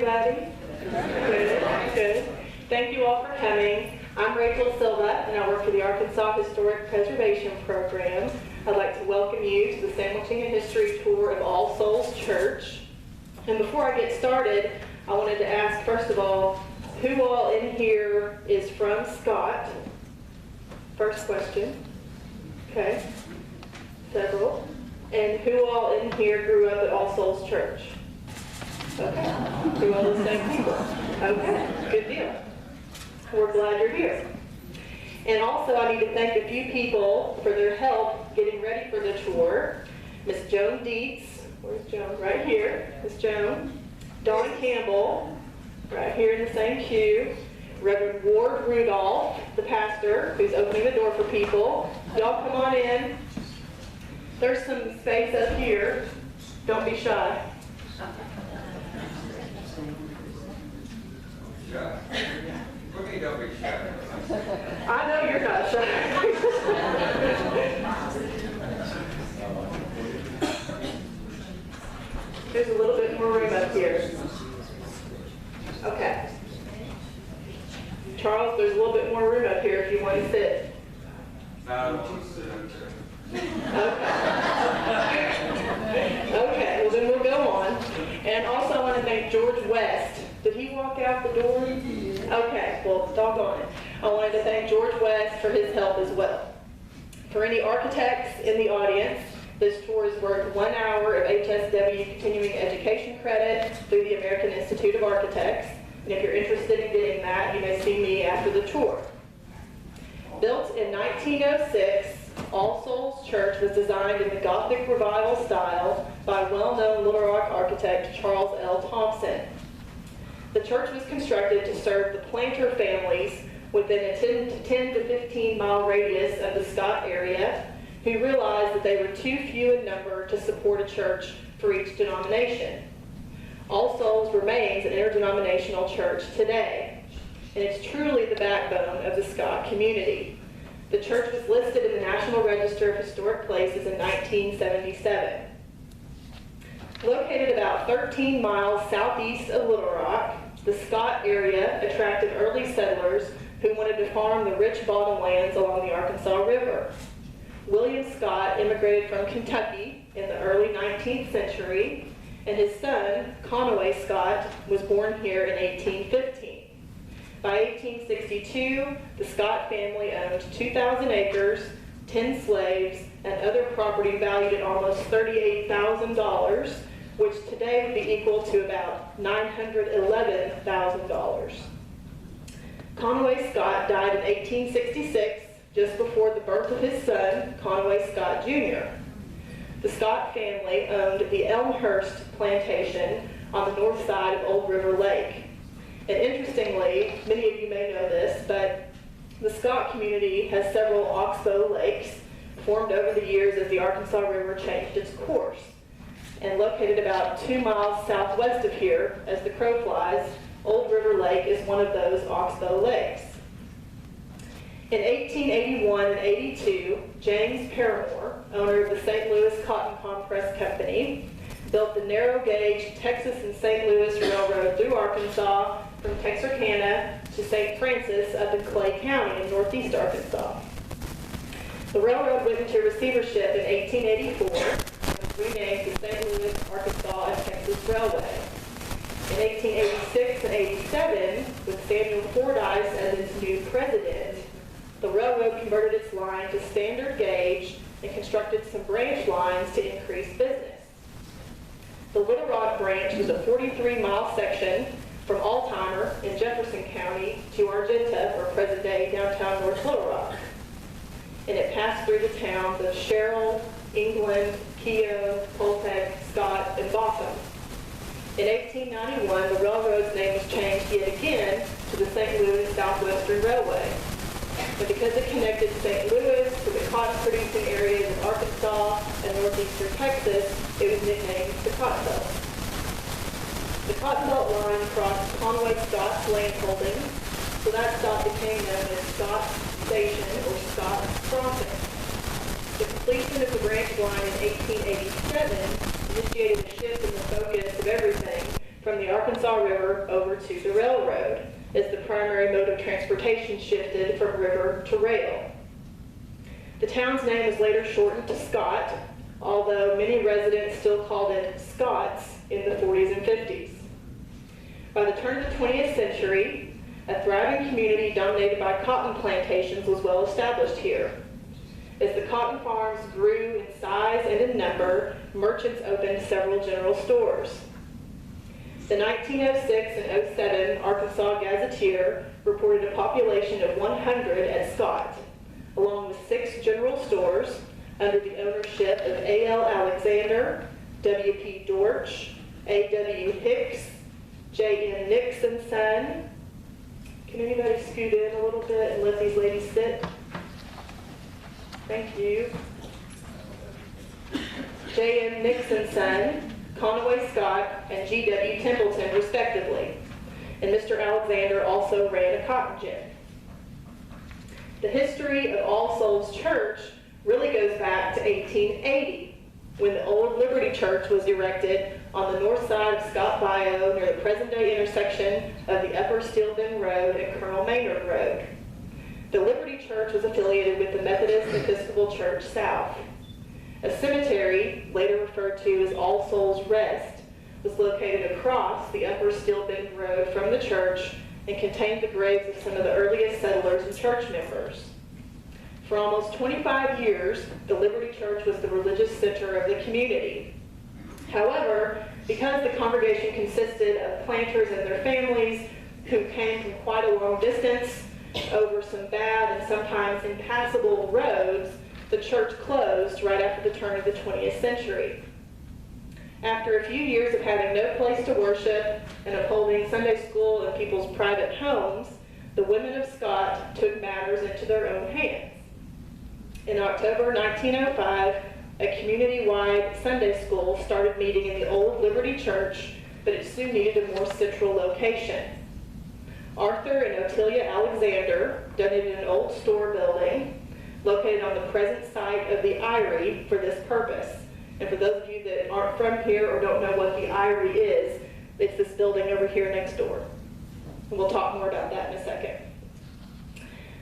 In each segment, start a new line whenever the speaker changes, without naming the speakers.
everybody? Good, good. Thank you all for coming. I'm Rachel Silva, and I work for the Arkansas Historic Preservation Program. I'd like to welcome you to the Sandwiching and History Tour of All Souls Church. And before I get started, I wanted to ask, first of all, who all in here is from Scott? First question. Okay. Several. And who all in here grew up at All Souls Church? Okay. Through all the same people. Okay. Good deal. We're glad you're here. And also, I need to thank a few people for their help getting ready for the tour. Miss Joan Dietz. Where's Joan? Right here. Miss Joan. Dawn Campbell. Right here in the same pew. Reverend Ward Rudolph, the pastor, who's opening the door for people. Y'all come on in. There's some space up here. Don't be shy.
Don't be shy.
I know you're not shy. There's a little bit more room up here. Okay. Charles, there's a little bit more room up here if you want to sit.
No, I don't want to sit up there.
Okay, well then we'll go on. And also I want to thank George West. Did he walk out the door? Okay, well, doggone it. I wanted to thank George West for his help as well. For any architects in the audience, this tour is worth 1 hour of HSW continuing education credit through the American Institute of Architects. And if you're interested in getting that, you may see me after the tour. Built in 1906, All Souls Church was designed in the Gothic Revival style by well-known Little Rock architect Charles L. Thompson. The church was constructed to serve the planter families within a 10 to 15 mile radius of the Scott area who realized that they were too few in number to support a church for each denomination. All Souls remains an interdenominational church today, and it's truly the backbone of the Scott community. The church was listed in the National Register of Historic Places in 1977. Located about 13 miles southeast of Little Rock, the Scott area attracted early settlers who wanted to farm the rich bottomlands along the Arkansas River. William Scott immigrated from Kentucky in the early 19th century, and his son, Conway Scott, was born here in 1815. By 1862, the Scott family owned 2,000 acres, 10 slaves, and other property valued at almost $38,000, which today would be equal to about $911,000. Conway Scott died in 1866, just before the birth of his son, Conway Scott Jr. The Scott family owned the Elmhurst plantation on the north side of Old River Lake. And interestingly, many of you may know this, but the Scott community has several oxbow lakes formed over the years as the Arkansas River changed its course. And located about 2 miles southwest of here, as the crow flies, Old River Lake is one of those oxbow lakes. In 1881 and 82, James Paramore, owner of the St. Louis Cotton Compress Company, built the narrow gauge Texas and St. Louis Railroad through Arkansas from Texarkana to St. Francis up in Clay County in northeast Arkansas. The railroad went into receivership in 1884 and was renamed the St. Louis, Arkansas and Texas Railway. In 1886 and 87, with Samuel Fordyce as its new president, the railroad converted its line to standard gauge and constructed some branch lines to increase business. The Little Rock branch was a 43-mile section from Altimer in Jefferson County to Argenta, or present-day downtown North Little Rock. And it passed through the towns of Sherrill, England, Keogh, Pulpit, Scott, and Botham. In 1891, the railroad's name was changed yet again to the St. Louis Southwestern Railway. And because it connected St. Louis to the cotton-producing areas of Arkansas and northeastern Texas, it was nicknamed the Cotton Belt. The Cotton Belt line crossed Conway Scott's land holdings, so that stop became known as Scott's Station or Scott's Crossing. The completion of the branch line in 1887 initiated a shift in the focus of everything from the Arkansas River over to the railroad, as the primary mode of transportation shifted from river to rail. The town's name was later shortened to Scott, although many residents still called it Scott's in the 40s and 50s. By the turn of the 20th century, a thriving community dominated by cotton plantations was well established here. As the cotton farms grew in size and in number, merchants opened several general stores. The 1906 and 07 Arkansas Gazetteer reported a population of 100 at Scott, along with 6 general stores under the ownership of A.L. Alexander, W.P. Dortch, A.W. Hicks, J.N. Nixon Son. Can anybody scoot in a little bit and let these ladies sit? Thank you. J.N. Nixon Son, Conway Scott, and G.W. Templeton, respectively. And Mr. Alexander also ran a cotton gin. The history of All Souls Church really goes back to 1880, when the old Liberty Church was erected on the north side of Scott Bayou near the present-day intersection of the Upper Steel Bend Road and Colonel Maynard Road. The Liberty Church was affiliated with the Methodist Episcopal Church South. A cemetery, later referred to as All Souls Rest, was located across the Upper Steel Bend Road from the church and contained the graves of some of the earliest settlers and church members. For almost 25 years, the Liberty Church was the religious center of the community. However, because the congregation consisted of planters and their families who came from quite a long distance over some bad and sometimes impassable roads, the church closed right after the turn of the 20th century. After a few years of having no place to worship and of holding Sunday school in people's private homes, the women of Scott took matters into their own hands. In October 1905, a community-wide Sunday school started meeting in the old Liberty Church, but it soon needed a more central location. Arthur and Otelia Alexander donated an old store building located on the present site of the Eyrie for this purpose. And for those of you that aren't from here or don't know what the Eyrie is, it's this building over here next door. And we'll talk more about that in a second.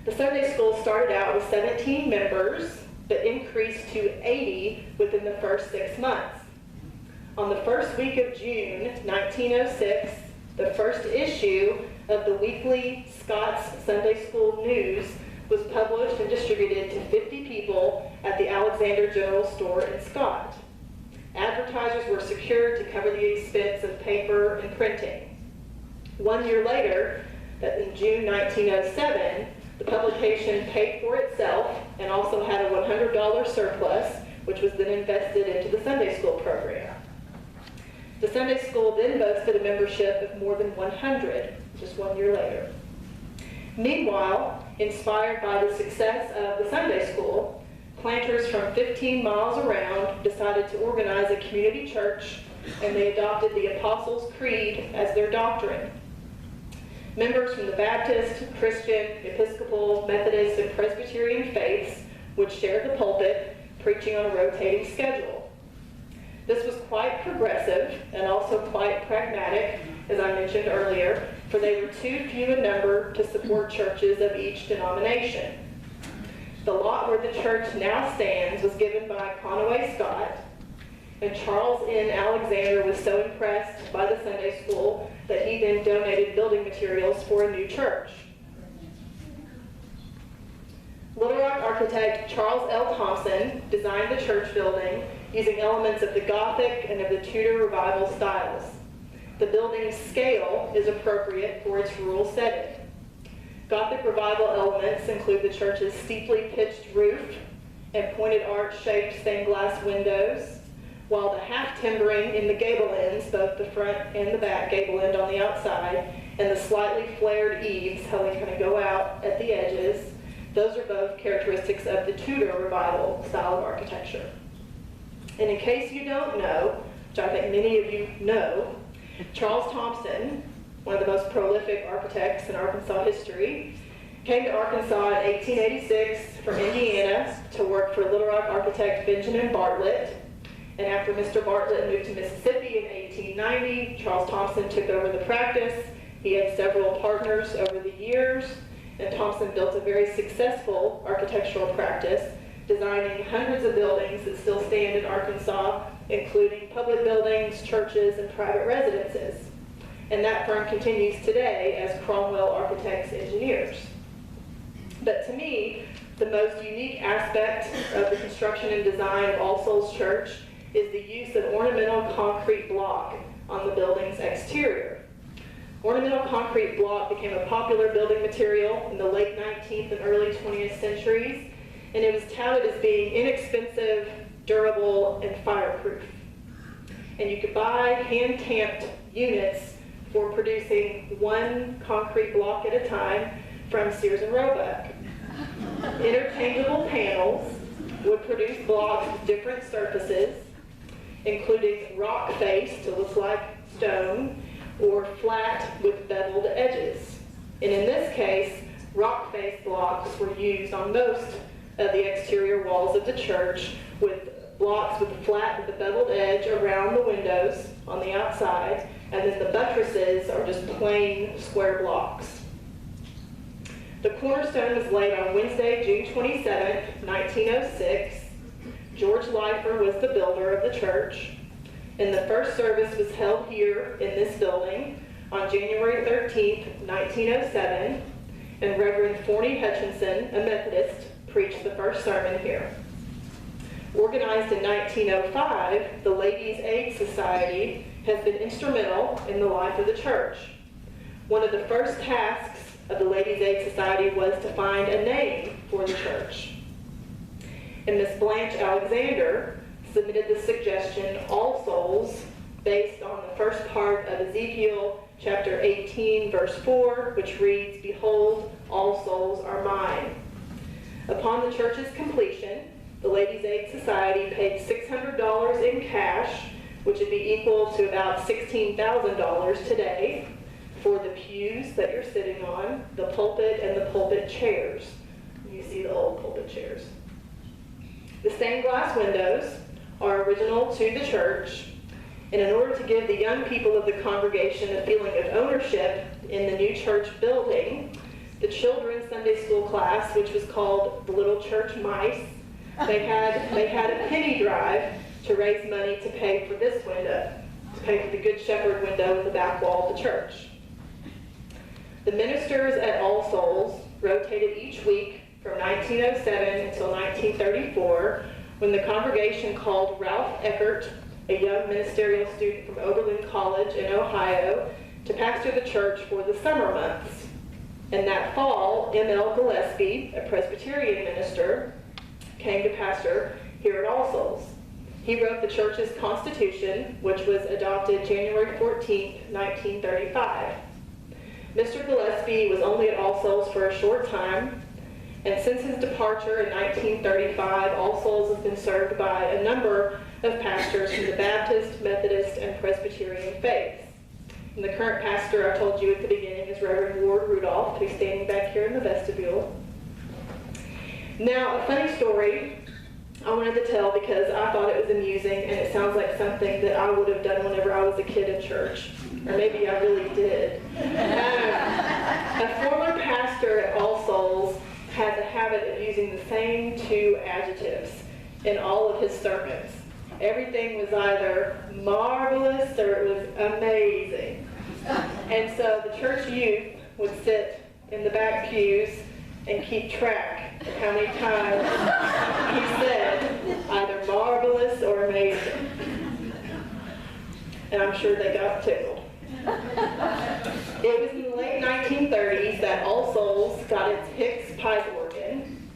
The Sunday school started out with 17 members, but increased to 80 within the first 6 months. On the first week of June 1906, the first issue of the weekly Scott's Sunday School News was published and distributed to 50 people at the Alexander General Store in Scott. Advertisers were secured to cover the expense of paper and printing. 1 year later, in June 1907, the publication paid for itself and also had a $100 surplus, which was then invested into the Sunday school program. The Sunday school then boasted a membership of more than 100, just 1 year later. Meanwhile, inspired by the success of the Sunday school, planters from 15 miles around decided to organize a community church, and they adopted the Apostles' Creed as their doctrine. Members from the Baptist, Christian, Episcopal, Methodist, and Presbyterian faiths would share the pulpit, preaching on a rotating schedule. This was quite progressive and also quite pragmatic, as I mentioned earlier, for they were too few in number to support churches of each denomination. The lot where the church now stands was given by Conway Scott, And Charles N. Alexander was so impressed by the Sunday school that he then donated building materials for a new church. Little Rock architect Charles L. Thompson designed the church building using elements of the Gothic and of the Tudor Revival styles. The building's scale is appropriate for its rural setting. Gothic Revival elements include the church's steeply pitched roof and pointed arch-shaped stained glass windows, while the half-timbering in the gable ends, both the front and the back gable end on the outside, and the slightly flared eaves, how they kind of go out at the edges, those are both characteristics of the Tudor Revival style of architecture. And in case you don't know, which I think many of you know, Charles Thompson, one of the most prolific architects in Arkansas history, came to Arkansas in 1886 from Indiana to work for Little Rock architect Benjamin Bartlett. And after Mr. Bartlett moved to Mississippi in 1890, Charles Thompson took over the practice. He had several partners over the years, and Thompson built a very successful architectural practice, designing hundreds of buildings that still stand in Arkansas, including public buildings, churches, and private residences. And that firm continues today as Cromwell Architects Engineers. But to me, the most unique aspect of the construction and design of All Souls Church is the use of ornamental concrete block on the building's exterior. Ornamental concrete block became a popular building material in the late 19th and early 20th centuries, and it was touted as being inexpensive, durable, and fireproof. And you could buy hand-tamped units for producing one concrete block at a time from Sears and Roebuck. Interchangeable panels would produce blocks with different surfaces, including rock face to look like stone, or flat with beveled edges. And in this case, rock face blocks were used on most of the exterior walls of the church, with blocks with flat with a beveled edge around the windows on the outside, and then the buttresses are just plain square blocks. The cornerstone was laid on Wednesday, June 27, 1906. George Leifer was the builder of the church, and the first service was held here in this building on January 13, 1907, and Reverend Forney Hutchinson, a Methodist, preached the first sermon here. Organized in 1905, the Ladies' Aid Society has been instrumental in the life of the church. One of the first tasks of the Ladies' Aid Society was to find a name for the church. And Miss Blanche Alexander submitted the suggestion, All Souls, based on the first part of Ezekiel chapter 18, verse 4, which reads, "Behold, all souls are mine." Upon the church's completion, the Ladies' Aid Society paid $600 in cash, which would be equal to about $16,000 today, for the pews that you're sitting on, the pulpit, and the pulpit chairs. You see the old pulpit chairs. The stained glass windows are original to the church, and in order to give the young people of the congregation a feeling of ownership in the new church building, the children's Sunday school class, which was called the Little Church Mice, they had a penny drive to raise money to pay for this window, to pay for the Good Shepherd window in the back wall of the church. The ministers at All Souls rotated each week from 1907 until 1934, when the congregation called Ralph Eckert, a young ministerial student from Oberlin College in Ohio, to pastor the church for the summer months. And that fall, M.L. Gillespie, a Presbyterian minister, came to pastor here at All Souls. He wrote the church's constitution, which was adopted January 14, 1935. Mr. Gillespie was only at All Souls for a short time, and since his departure in 1935, All Souls has been served by a number of pastors from the Baptist, Methodist, and Presbyterian faiths. And the current pastor I told you at the beginning is Reverend Ward Rudolph, who's standing back here in the vestibule. Now, a funny story I wanted to tell because I thought it was amusing, and it sounds like something that I would have done whenever I was a kid in church. Or maybe I really did. A former pastor at All Souls has a habit of using the same two adjectives in all of his sermons. Everything was either marvelous or it was amazing. And so the church youth would sit in the back pews and keep track of how many times he said either marvelous or amazing. And I'm sure they got tickled. It was in the late 1930s that All Souls got its Hicks pipe organ,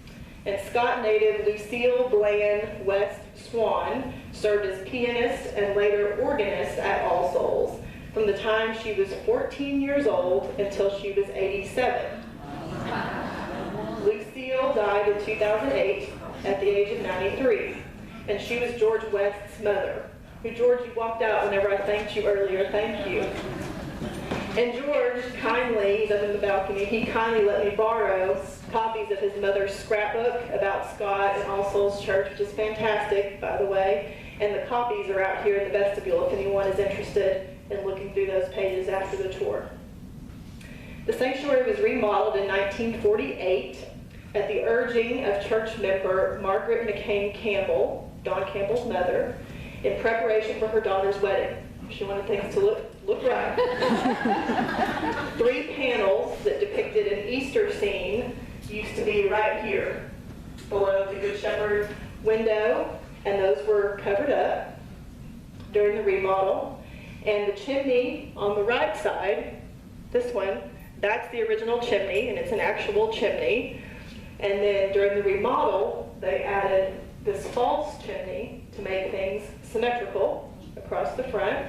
and Scott native Lucille Bland West Swan served as pianist and later organist at All Souls from the time she was 14 years old until she was 87. Lucille died in 2008 at the age of 93, and she was George West's mother. Who, George, you walked out whenever I thanked you earlier. Thank you. And George kindly, he's up in the balcony, he kindly let me borrow copies of his mother's scrapbook about Scott and All Souls Church, which is fantastic, by the way. And the copies are out here in the vestibule if anyone is interested in looking through those pages after the tour. The sanctuary was remodeled in 1948 at the urging of church member Margaret McCain Campbell, Don Campbell's mother, in preparation for her daughter's wedding. She wanted things to look right. 3 panels that depicted an Easter scene used to be right here below the Good Shepherd window, and those were covered up during the remodel. And the chimney on the right side, this one, that's the original chimney, and it's an actual chimney. And then during the remodel, they added this false chimney to make things symmetrical across the front.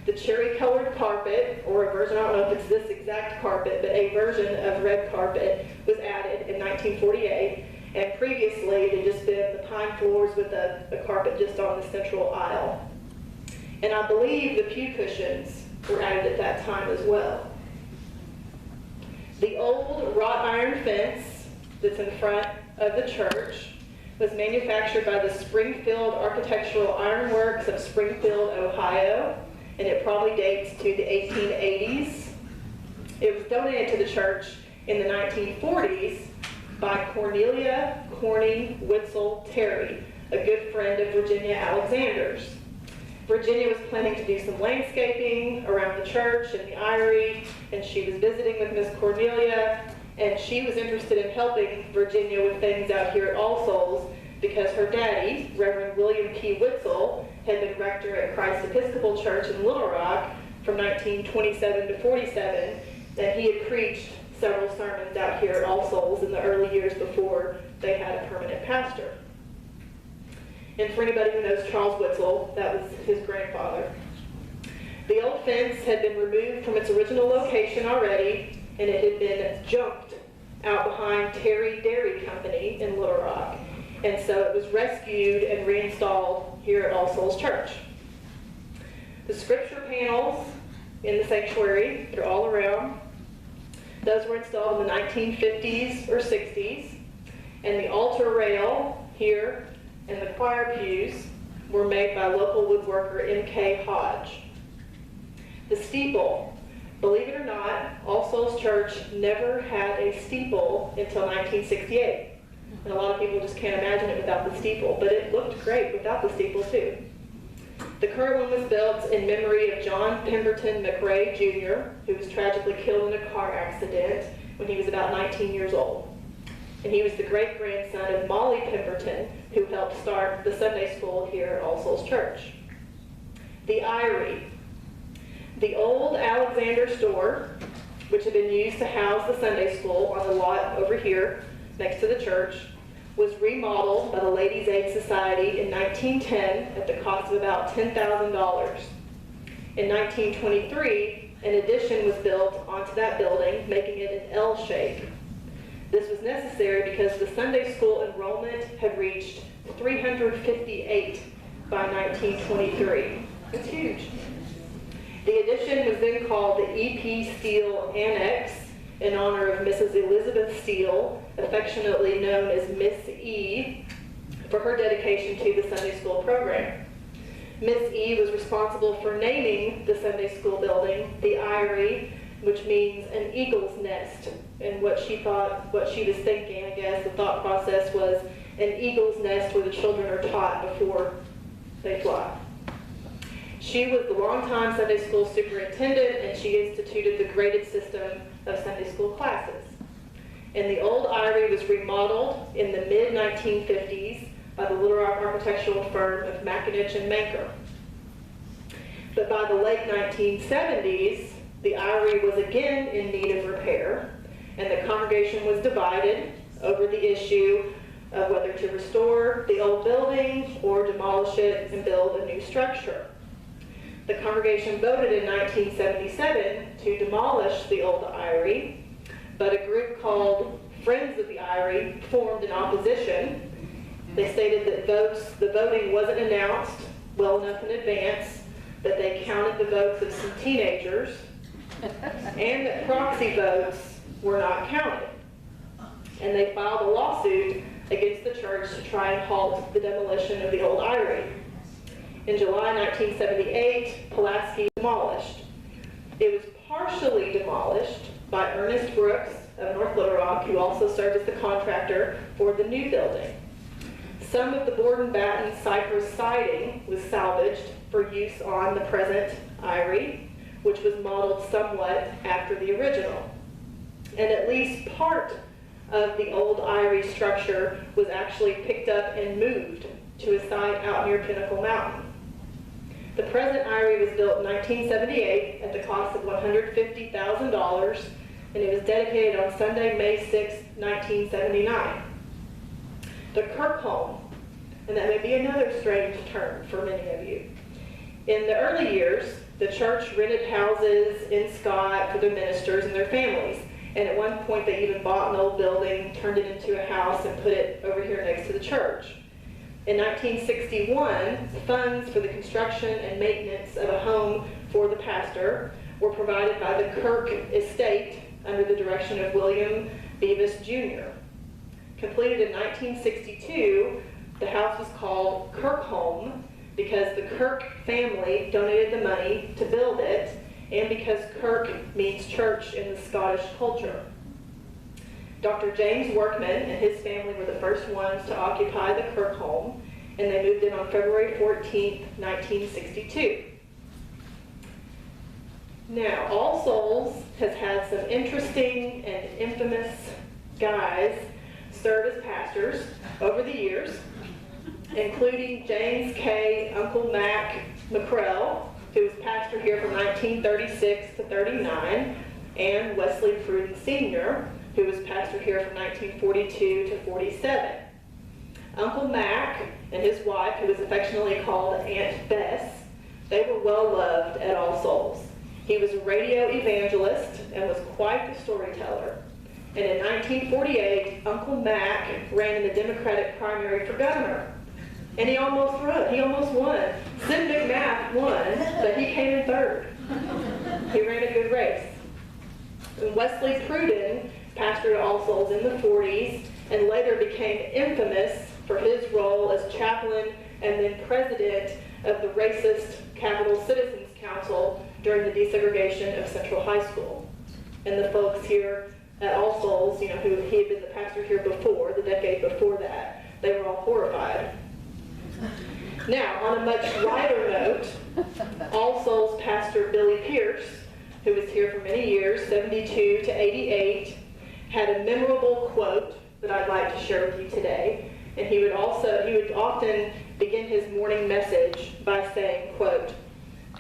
The cherry-colored carpet, or a version, I don't know if it's this exact carpet, but a version of red carpet was added in 1948. And previously, it had just been the pine floors with a carpet just on the central aisle. And I believe the pew cushions were added at that time as well. The old wrought iron fence that's in front of the church was manufactured by the Springfield Architectural Ironworks of Springfield, Ohio, and it probably dates to the 1880s. It was donated to the church in the 1940s by Cornelia Corning Witzel Terry, a good friend of Virginia Alexander's. Virginia was planning to do some landscaping around the church and the Eyrie, and she was visiting with Miss Cornelia, and she was interested in helping Virginia with things out here at All Souls because her daddy, Reverend William P. Witzel, had been rector at Christ Episcopal Church in Little Rock from 1927 to 47, and he had preached several sermons out here at All Souls in the early years before they had a permanent pastor. And for anybody who knows Charles Witzel, that was his grandfather. The old fence had been removed from its original location already, and it had been jumped out behind Terry Dairy Company in Little Rock. And so it was rescued and reinstalled here at All Souls Church. The scripture panels in the sanctuary, they're all around. Those were installed in the 1950s or 60s. And the altar rail here and the choir pews were made by local woodworker M.K. Hodge. The steeple, believe it or not, All Souls Church never had a steeple until 1968. And a lot of people just can't imagine it without the steeple, but it looked great without the steeple too. The current one was built in memory of John Pemberton McRae Jr., who was tragically killed in a car accident when he was about 19 years old. And he was the great-grandson of Molly Pemberton, who helped start the Sunday school here at All Souls Church. The Eyrie. The old Alexander store, which had been used to house the Sunday school on the lot over here next to the church, was remodeled by the Ladies' Aid Society in 1910 at the cost of about $10,000. In 1923, an addition was built onto that building, making it an L shape. This was necessary because the Sunday school enrollment had reached 358 by 1923. It's huge. The addition was then called the E.P. Steele Annex in honor of Mrs. Elizabeth Steele, affectionately known as Miss E, for her dedication to the Sunday school program. Miss E was responsible for naming the Sunday school building the Eyrie, which means an eagle's nest. And what she was thinking, I guess, the thought process was an eagle's nest where the children are taught before they fly. She was the longtime Sunday school superintendent, and she instituted the graded system of Sunday school classes. And the old Eyrie was remodeled in the mid-1950s by the Little Rock architectural firm of McAninch and Manker. But by the late 1970s, the Eyrie was again in need of repair, and the congregation was divided over the issue of whether to restore the old building or demolish it and build a new structure. The congregation voted in 1977 to demolish the old Eyrie, but a group called Friends of the Eyrie formed in opposition. They stated that the voting wasn't announced well enough in advance, that they counted the votes of some teenagers, and that proxy votes were not counted. And they filed a lawsuit against the church to try and halt the demolition of the old Eyrie. In July 1978, Pulaski demolished. It was partially demolished by Ernest Brooks of North Little Rock, who also served as the contractor for the new building. Some of the board and batten cypress siding was salvaged for use on the present Eyrie, which was modeled somewhat after the original. And at least part of the old Eyrie structure was actually picked up and moved to a site out near Pinnacle Mountain. The present Eyrie was built in 1978 at the cost of $150,000, and it was dedicated on Sunday, May 6, 1979. The Kirk home, and that may be another strange term for many of you. In the early years, the church rented houses in Scott for their ministers and their families, and at one point they even bought an old building, turned it into a house, and put it over here next to the church. In 1961, funds for the construction and maintenance of a home for the pastor were provided by the Kirk estate under the direction of William Beavis Jr. Completed in 1962, the house was called Kirk Home because the Kirk family donated the money to build it, and because Kirk means church in the Scottish culture. Dr. James Workman and his family were the first ones to occupy the Kirk home, and they moved in on February 14, 1962. Now, All Souls has had some interesting and infamous guys serve as pastors over the years, including James K. Uncle Mac McCrell, who was pastor here from 1936 to 39, and Wesley Pruden Sr., who was pastor here from 1942 to 47. Uncle Mac and his wife, who was affectionately called Aunt Bess, they were well loved at All Souls. He was a radio evangelist and was quite the storyteller. And in 1948, Uncle Mac ran in the Democratic primary for governor. And he almost won. Sid McMath won, but he came in third. He ran a good race. And Wesley Pruden pastored All Souls in the 40s and later became infamous for his role as chaplain and then president of the racist Capital Citizens Council during the desegregation of Central High School. And the folks here at All Souls, who he had been the pastor here before, the decade before that, they were all horrified. Now, on a much lighter note, All Souls pastor Billy Pierce, who was here for many years, 72 to 88, had a memorable quote that I'd like to share with you today. And he would often begin his morning message by saying, quote,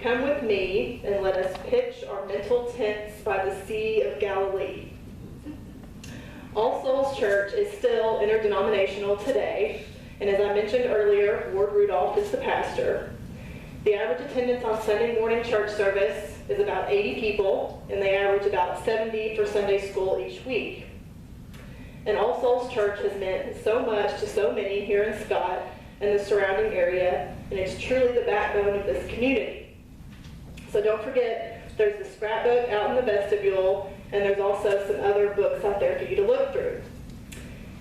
"Come with me and let us pitch our mental tents by the Sea of Galilee." All Souls Church is still interdenominational today, and as I mentioned earlier, Ward Rudolph is the pastor. The average attendance on Sunday morning church service is about 80 people, and they average about 70 for Sunday school each week. And All Souls Church has meant so much to so many here in Scott and the surrounding area, and it's truly the backbone of this community. So don't forget, there's the scrapbook out in the vestibule, and there's also some other books out there for you to look through.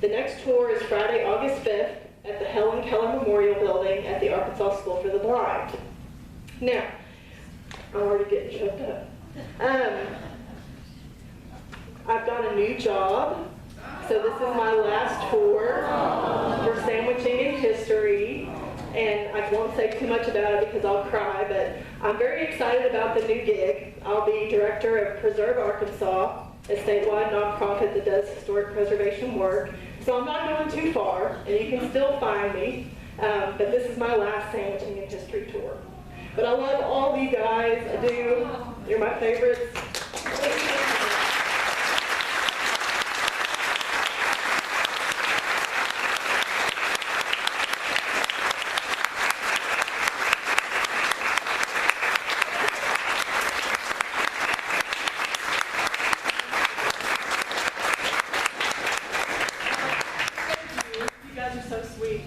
The next tour is Friday, August 5th at the Helen Keller Memorial Building at the Arkansas School for the Blind. Now, I'm already getting choked up. I've got a new job. So this is my last tour. We're sandwiching in history. and I won't say too much about it because I'll cry, but I'm very excited about the new gig. I'll be director of Preserve Arkansas, a statewide nonprofit that does historic preservation work. So I'm not going too far, and you can still find me, but this is my last Sandwiching in History tour. But I love all of you guys. I do. You're my favorites. You guys are so sweet.